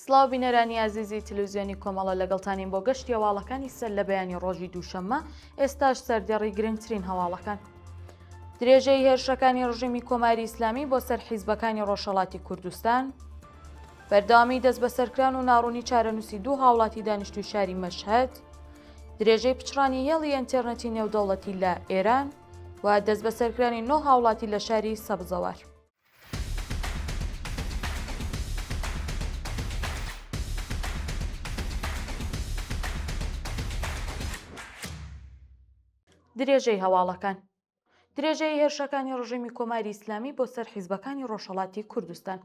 سڵاو بینەرانی عزیزی تلویزیۆنی کۆمەڵە لەگەڵتانین بۆ گەشتی هەواڵەکانی سەر لە بەیانی ڕۆژی دووشەممە ئێستاش سەردێڕی گرنگترین هەواڵەکان. درێژەی هێرشەکانی ڕژیمی کۆماری ئیسلامی بۆ سەر حیزبەکانی ڕۆژهەڵاتی کوردستان، بەردەوامی دەست بەسەرکران و ناڕوونی چارەنووسی دوو هاوڵاتی دانیشتووی شاری مەشهەد، درێژەی پچڕانی هێڵی ئینتەرنەتی نێودەوڵەتی لە ئێران و دەست بەسەرکرانی 9 هاوڵاتی لە شاری سەبزەوار. درێژەی هەواڵەکان. درێژەی هێرشەکانی ڕژیمی کۆماری ئیسلامی بۆ سەر حیزبەکانی ڕۆژهەڵاتی کوردستان.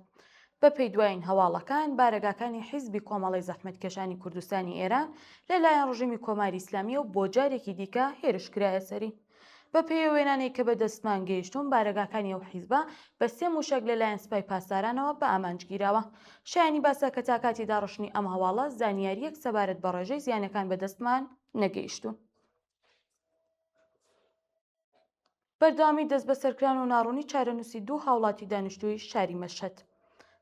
بە پێی دوایین هەواڵەکان، بارەگاکانی حیزبی کۆمەڵی زەحمەتکێشانی کوردستانی ئێران لەلایەن ڕژیمی کۆماری ئیسلامی و بۆ جارێکی دیکە هێرشکرایە سەری. بە پێی وێنانەی کە بە دەستمان گەیشتون، بارەگاکانی ئەو حیزبە بە 3 موشک لەلایەن سوپای پاسدارانەوە بە ئامانجگیراوە. شایانی باسە کە تا کاتی داڕشتنی ئەم هەواڵە زانیاریەک سەبارەت بە ڕێژەی زیانەکان بە دەستمان نەگەیشتون. بەردەوامی دەست بەسەرکران و ناڕوونی چارەنووسی دوو هاوڵاتی دانیشتووی شاری مەشهەد.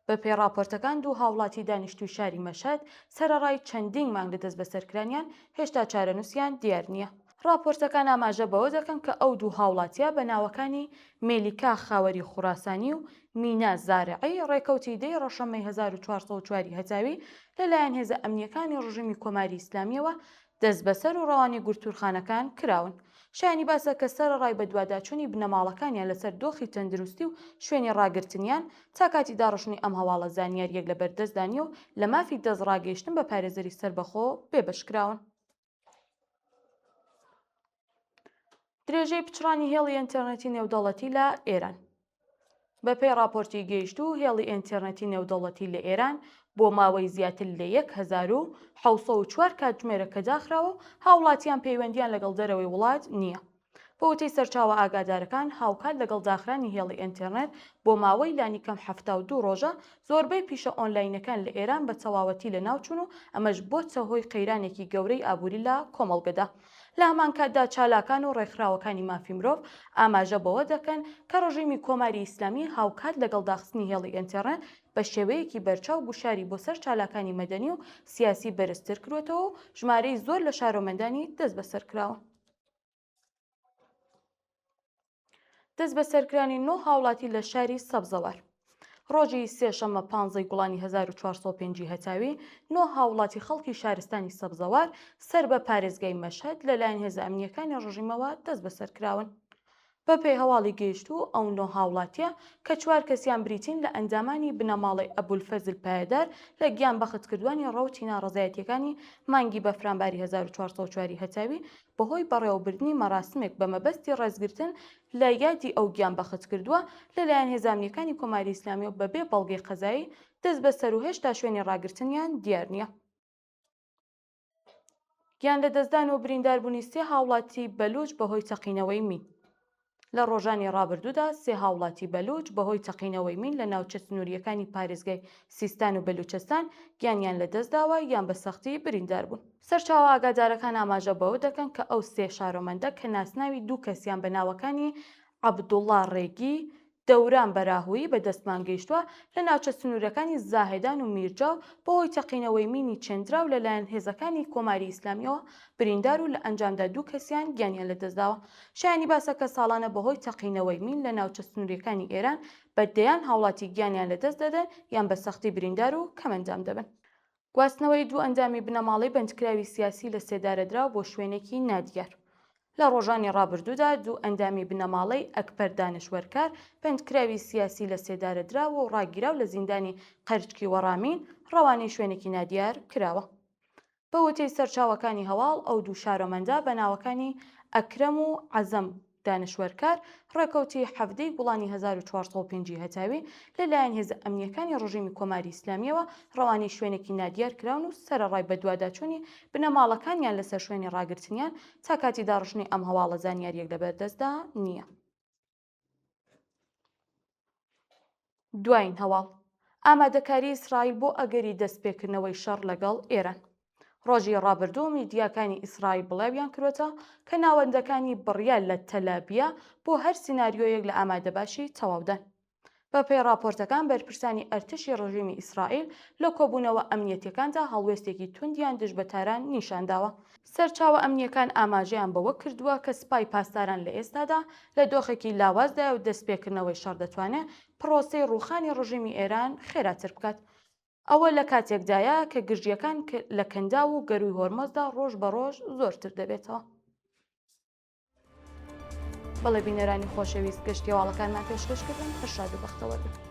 بە پێی راپۆرتەکان، دوو هاوڵاتی دانیشتووی شاری مەشهەد سەرەڕای چەندین مانگ لە دەست بەسەرکرانیان هێشتا چارەنووسیان دیار نییە. راپۆرتەکان ئاماژە بەوە دەکەن کە ئەو دوو هاوڵاتیە بە ناوەکانی مێلیکا خاوەری خوڕاسانی و مینا زارعی ڕێکەوتی دەی ڕەشەمەی 1404 هەتاوی لەلایەن هێزە ئەمنیەکانی ڕژیمی کۆماری ئیسلامیەوە دەست بەسەر و ڕەوانی گورتورخانەکان کراون. شایانی باسە کە سەرەڕای بە دوواداچوونی بنەماڵەکانیان لەسەر دۆخی تەندروستی و شوێنی ڕاگررتنیان تا کاتی داڕشتنی ئەم هەواڵە زانیاریەک لە بەردەستدانی و لە مافی دەستڕاگەیشتن بە پارێزەری سەربەخۆ بێبەشکراون. درێژەی پچڕانی هێڵی ئینتەرنەتی نێودەوڵەتی لە ئێران. بە پێی راپۆرتی گەیشتوو، هێڵی ئینتەرنەتی نێودەوڵەتی لە ئێران بۆ ماوەی زیاتر لە 1704 کاتژمێرە کە داخراوە و هاوڵاتیان پەیوەندیان لەگەڵ دەرەوەی وڵات نییە. بە وتەی سەرچاوە ئاگادارەکان، هاوکات لەگەڵ داخرانی هێڵی ئینتەرنێت بۆ ماوەی لانیکەم 72 ڕۆژە زۆربەی پیشە ئۆنلاینەکان لە ئێران بە تەواوەتی لە ناوچوون و ئەمەش بۆتە هۆی قەیرانێکی گەورەی ئابووری لە کۆمەڵگەدا. لە هەمان کاتدا چالاکان و ڕێکخراوەکانی مافی مرۆڤ ئاماژە بەوە دەکەن کە ڕژیمی کۆماری ئیسلامی هاوکات لەگەڵ داخستنی هێڵی ئینتەرنێت بە شێوەیەکی بەرچاو گوشاری بۆ سەر چالاکانی مەدەنی و سیاسی بەرزتر کروێتەوە و ژمارەی زۆر لە شارۆمەندانی دەست بەسەر کراوە. دەست بەسەرکرانی 9 هاوڵاتی لە شاری سەبزەوار. ڕۆژی سێشەممە 15 گوڵانی 1405 هەتاوی 9 هاوڵاتی خەڵکی شارستانی سەبزەوار سەر بە پارێزگای مەشهەد لەلایەن هێزە ئەمنیەکانی ڕژیمەوە دەست بەسەرکراون. بە پێی هەواڵی گەیشتوو، ئەو 9 هاوڵاتیە کە 4 کەسیان بریتین لە ئەندامانی بنەماڵی ئەبولفەزل پایەدار لە گیان بەختکردوانی ڕەوتی ناڕەزایەتیەکانی مانگی بەفرانباری 1404 هەتاوی بەهۆی بەڕێوەبردننی مەراسمێک بە مەبەستی ڕێزگرتن لە یادی ئەو گیان بەخت کردووە لەلایەن هێزانیەکانی کۆماری ئیسلامی و بەبێ بەڵگەی قەزایی دەست بەسەر و هێشتا شوێنی ڕاگررتنیان دیار نییە. گیان لە دەستدان و برینداربوونی 3 هاوڵاتی بەلوچ بەهۆی تەقینەوەی مین. لە ڕۆژانی ڕابردوودا 3 هاوڵاتی بەلوچ بەهۆی تەقینەوەی مین لە ناوچە سنووریەکانی پارێزگای سیستان و بەلوچستان گیانیان لە دەستداوە یان بە سەختی بریندار بوون. سەرچاوە ئاگادارەکان ئاماژە بەوە دەکەن کە ئەو 3 شارۆمەندە کە ناسناوی دوو کەسیان بە ناوەکانی عەبدوڵڵا ڕێگی، دەوران بەراهوویی بە دەستمان گەیشتووە لە ناوچە سنوورەکانی زاهێدان و میرجاو بەهۆی تەقینەوەی مینی چێندراو لەلایەن هێزەکانی کۆماری ئیسلامیەوە بریندار و لە ئەنجامدا دوو کەسیان گیانیان لەدەستداوە. شایانی باسە کە ساڵانە بەهۆی تەقینەوەی مین لە ناوچە سنووریەکانی ئێران بەدەیان هاوڵاتی گیانیان لەدەست دەدەن یان بە سەختی بریندار و کەمەندام دەبن. گواستنەوەی دوو ئەندامی بنەماڵی بەندکراوی سیاسی لە سێدارەدراوە بۆ شوێنێکی نادیار. لە ڕۆژانی ڕابردوودا دوو ئەندامی بنەماڵەی ئەکبەر دانشوەرکار بەندکراوی سیاسی لە سێدارەدراوە و ڕاگیراو لە زیندانی قەرچکی وەڕامین ڕەوانەی شوێنێکی نادیار کراوە. بە وتەی سەرچاوەکانی هەواڵ، ئەو دوو شارۆمەندە بە ناوەکانی ئەکرەم و عەزەم دانشوەرکار ڕێکەوتی 17 گوڵانی 1405 هەتاوی لەلایەن هێزە ئەمنیەکانی ڕژیمی کۆماری ئیسلامیەوە ڕەوانەی شوێنێکی نادیار کراون و سەرەڕای بە دوواداچوونی بنەماڵەکانیان لەسەر شوێنی ڕاگررتنیان تا کاتی داڕشتنی ئەم هەواڵە زانیاریەک لەبەردەستدا نییە. دوایین هەواڵ، ئامادەکاری ئیسرائیل بۆ ئەگەری دەستپێکردنەوەی شەڕ لەگەڵ ئێران. ڕۆژی ڕابردوو میدیاکانی ئیسرائیل بڵاویان کردوێتەوە کە ناوەندەکانی بڕیار لە تەلابیە بۆ هەر سیناریۆیەک لە ئامادەباشی تەواودان. بەپێی راپۆرتەکان بەرپرسانی ئەرتشی ڕژیمی ئیسرائیل لە کۆبوونەوە ئەمنیەتیەکاندا هەڵوێستێکی توندیان دژ بە تاران نیشانداوە. سەرچاوە ئەمنیەکان ئاماژەیان بەوە کردووە کە سوپای پاسداران لە ئێستادا لە دۆخێکی لاوازدا و دەستپێکردنەوەی شەڕ دەتوانێت پرۆسەی ڕووخانی ڕژیمی ئێران خێراتر بکات. ئەوە لە کاتێکدایە کە گژیەکان لە کەندا و گەروی هۆرمۆزدا ڕۆژ بە ڕۆژ زۆرتر دەبێتەوە. بەڵێ بینەرانی خۆشەویست گەشتی هەواڵەکانمان پێشکەشکردن هەر شاد و بەختەوەر بن.